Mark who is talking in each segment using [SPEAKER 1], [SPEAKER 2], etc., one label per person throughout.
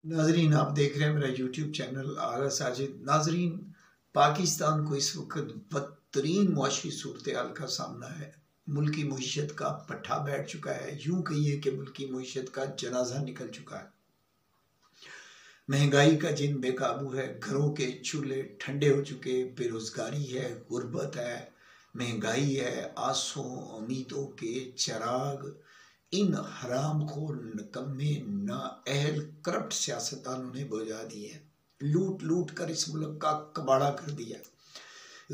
[SPEAKER 1] नाजरीन, आप देख रहे हैं मेरा यूट्यूब चैनल आगा साजिद। नाजरीन, पाकिस्तान को इस वक्त बदतरीन मुआशी सूरत हाल का सामना है। मुल्की मईशत का पट्ठा बैठ चुका है। यूं कहिए कि मुल्की मईशत का जनाजा निकल चुका है। महंगाई का जिन बेकाबू है, घरों के चूल्हे ठंडे हो चुके, बेरोजगारी है, गुर्बत है, महंगाई है, आंसू उम्मीदों के चिराग इन हरामखोर निकम्मे नाअहल करप्ट सियासतदानों ने बुझा दिए हैं। लूट लूट कर इस मुल्क का कबाड़ा कर दिया।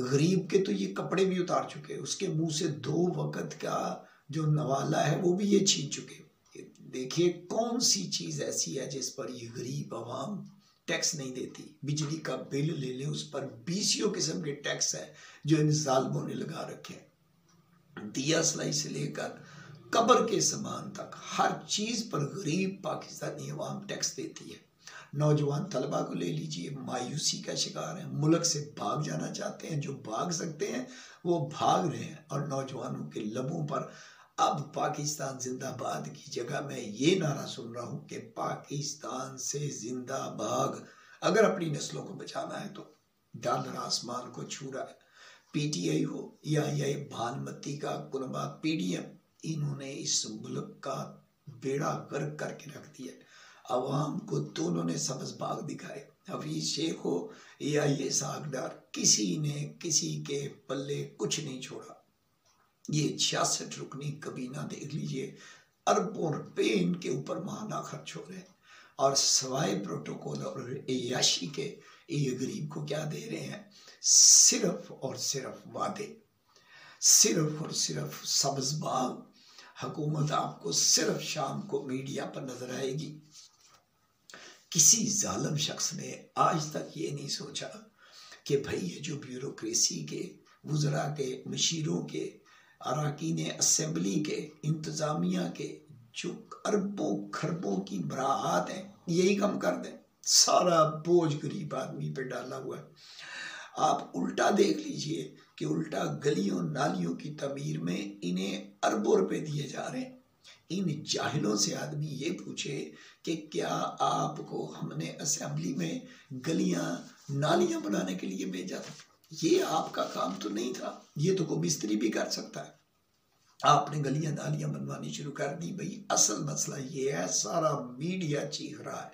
[SPEAKER 1] गरीब के तो ये कपड़े भी उतार चुके, उसके मुंह से 2 वक्त का जो नवाला है वो भी ये छीन चुके। देखिए कौन सी चीज ऐसी है जिस पर ये गरीब आवाम टैक्स नहीं देती। बिजली का बिल ले लें, उस पर 20 किस्म के टैक्स है जो इन जालिमों ने लगा रखे हैं। दिया सलाई से लेकर कब्र के सामान तक हर चीज पर गरीब पाकिस्तानी अवाम टैक्स देती है। नौजवान तलबा को ले लीजिए, मायूसी का शिकार है, मुल्क से भाग जाना चाहते हैं। जो भाग सकते हैं वो भाग रहे हैं और नौजवानों के लबों पर अब पाकिस्तान जिंदाबाद की जगह मैं ये नारा सुन रहा हूं कि पाकिस्तान से जिंदाबाद। अगर अपनी नस्लों को बचाना है तो डॉलर आसमान को छू रहा है। पीटीआई हो या ये भानमती का कुनबा पीडीएम, इन्होंने इस मुल्क का बेड़ा गर्क करके रख दिया। अवाम को दोनों ने सबज बाग दिखाए। हफीज शेख हो या ये सागदार, किसी ने किसी के पल्ले कुछ नहीं छोड़ा। ये 66 रुकनी कबीना देख लीजिए, अरबों रुपए इनके ऊपर माहाना खर्च हो रहे हैं और सवाए प्रोटोकॉल और याशी के ये गरीब को क्या दे रहे हैं? सिर्फ और सिर्फ वादे, सिर्फ और सिर्फ सब्ज बाग। हुकूमत आपको सिर्फ शाम को मीडिया पर नजर आएगी। किसी जालिम शख्स ने आज तक ये नहीं सोचा कि भाई ये जो ब्यूरोक्रेसी के, वुज़रा के, मशीरों के, अराकीन असेंबली के, इंतज़ामिया के जो अरबों खरबों की बरात है, यही कम कर दें। सारा बोझ गरीब आदमी पे डाला हुआ है। आप उल्टा देख लीजिए कि उल्टा गलियों नालियों की तमीर में इन्हें अरबों रुपए दिए जा रहे हैं। इन जाहिलों से आदमी ये पूछे कि क्या आपको हमने असेंबली में गलियां नालियां बनाने के लिए भेजा था? ये आपका काम तो नहीं था, ये तो कोई मिस्त्री भी कर सकता है। आपने गलियां नालियां बनवानी शुरू कर दी। भाई असल मसला ये है, सारा मीडिया चीख रहा है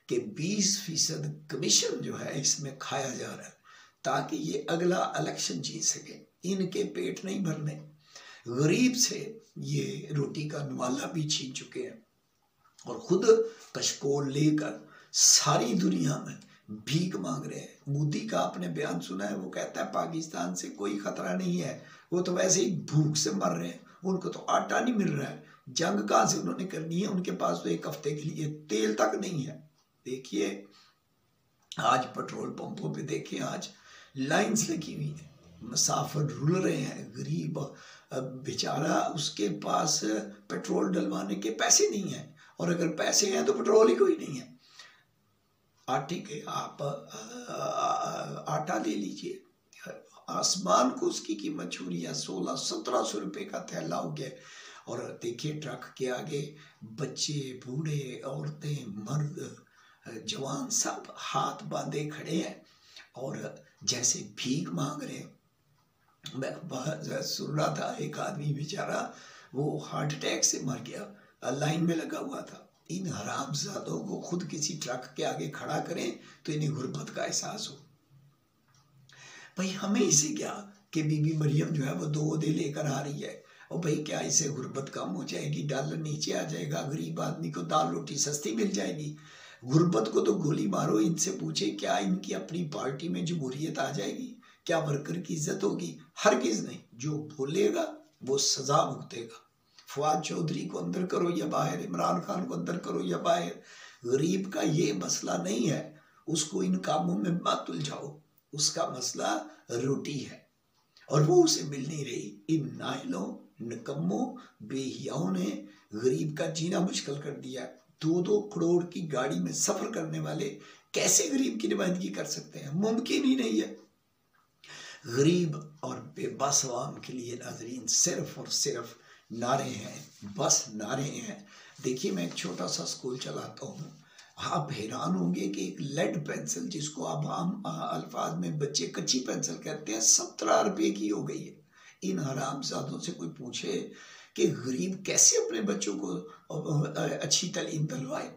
[SPEAKER 1] कि 20% कमीशन जो है इसमें खाया जा रहा है ताकि ये अगला इलेक्शन जीत सके। इनके पेट नहीं भरने। गरीब से ये रोटी का नवाला भी छीन चुके हैं और खुद कशकोल लेकर सारी दुनिया में भीख मांग रहे हैं। मोदी का आपने बयान सुना है, वो कहता है पाकिस्तान से कोई खतरा नहीं है, वो तो वैसे ही भूख से मर रहे हैं, उनको तो आटा नहीं मिल रहा है। जंग कहाँ से उन्होंने करनी है? उनके पास तो 1 हफ्ते के लिए तेल तक नहीं है। देखिए आज पेट्रोल पंपों पे देखिए, आज लाइंस लगी हुई है, मुसाफिर रुल रहे हैं। गरीब बेचारा, उसके पास पेट्रोल डलवाने के पैसे नहीं है और अगर पैसे हैं तो पेट्रोल ही कोई नहीं है। आटे के आप आटा ले लीजिए, आसमान को उसकी कीमत छू रही है। 1600-1700 रुपये का थैला हो गया। और देखिए ट्रक के आगे बच्चे, बूढ़े, औरतें, मर्द, जवान सब हाथ बांधे खड़े हैं और जैसे भीख मांग रहे हैं। मैं सुन रहा था एक आदमी बेचारा वो हार्ट अटैक से मर गया, लाइन में लगा हुआ था। इन हरामजादों को खुद किसी ट्रक के आगे खड़ा करें तो इन्हें गुर्बत का एहसास हो। भाई हमें इसे क्या कि बीबी मरियम जो है वो 2 ओदे लेकर आ रही है और भाई क्या इससे गुर्बत कम हो जाएगी? डॉलर नीचे आ जाएगा, गरीब आदमी को दाल रोटी सस्ती मिल जाएगी। गुर्बत को तो गोली मारो। इनसे पूछे क्या इनकी अपनी पार्टी में जमहूरियत आ जाएगी? क्या वर्कर की इज्जत होगी? हरगिज नहीं। जो बोलेगा वो सजा भुगतेगा। फवाद चौधरी को अंदर करो या बाहर, इमरान खान को अंदर करो या बाहर, गरीब का ये मसला नहीं है। उसको इन कामों में मत उलझाओ। उसका मसला रोटी है और वो उसे मिल नहीं रही। इन नाइलों, निकम्मों, बेहियाओं ने गरीब का जीना मुश्किल कर दिया। 2-2 करोड़ की गाड़ी में सफर करने वाले कैसे गरीब की नुमाइंदगी कर सकते हैं? मुमकिन ही नहीं है। गरीब और बेबस अवाम के लिए नाजरीन सिर्फ और सिर्फ नारे हैं, बस नारे हैं। देखिए मैं एक छोटा सा स्कूल चलाता हूँ। आप हैरान होंगे कि एक लेड पेंसिल, जिसको आप आम अल्फाज में बच्चे कच्ची पेंसिल कहते हैं, 17 रुपये की हो गई है। इन हरामजादों से कोई पूछे कि गरीब कैसे अपने बच्चों को अच्छी तालीम दिलवाए।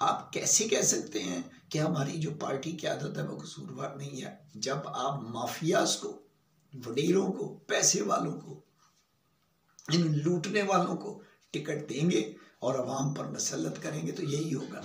[SPEAKER 1] आप कैसे कह सकते हैं कि हमारी जो पार्टी की आदत है वो कसूरवार नहीं है, जब आप माफियाज को, वडीरों को, पैसे वालों को, इन लूटने वालों को टिकट देंगे और अवाम पर मसलत करेंगे तो यही होगा।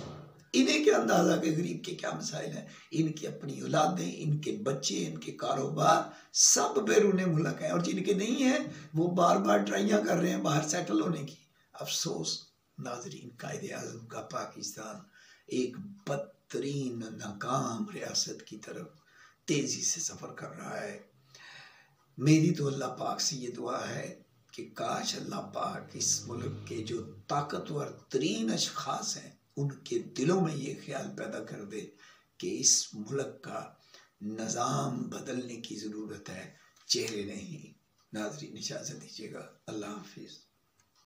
[SPEAKER 1] इन्हें क्या अंदाजा कि गरीब के क्या मसाइल हैं। इनकी अपनी औलादें, इनके बच्चे, इनके कारोबार सब बैरून मुल्क है, और जिनके नहीं है वो बार बार ट्राइयां कर रहे हैं बाहर सेटल होने की। अफसोस नाजरीन, कायदे आज़म का पाकिस्तान एक बदतरीन नाकाम रियासत की तरफ तेजी से सफर कर रहा है। मेरी तो अल्लाह पाक से ये दुआ है कि काश अल्लाह पाक इस मुल्क के जो ताकतवर तरीन अशखास हैं उनके दिलों में ये ख्याल पैदा कर दे कि इस मुल्क का निज़ाम बदलने की ज़रूरत है, चेहरे नहीं। नाज़रीन इजाज़त दीजिएगा, अल्लाह हाफिज़।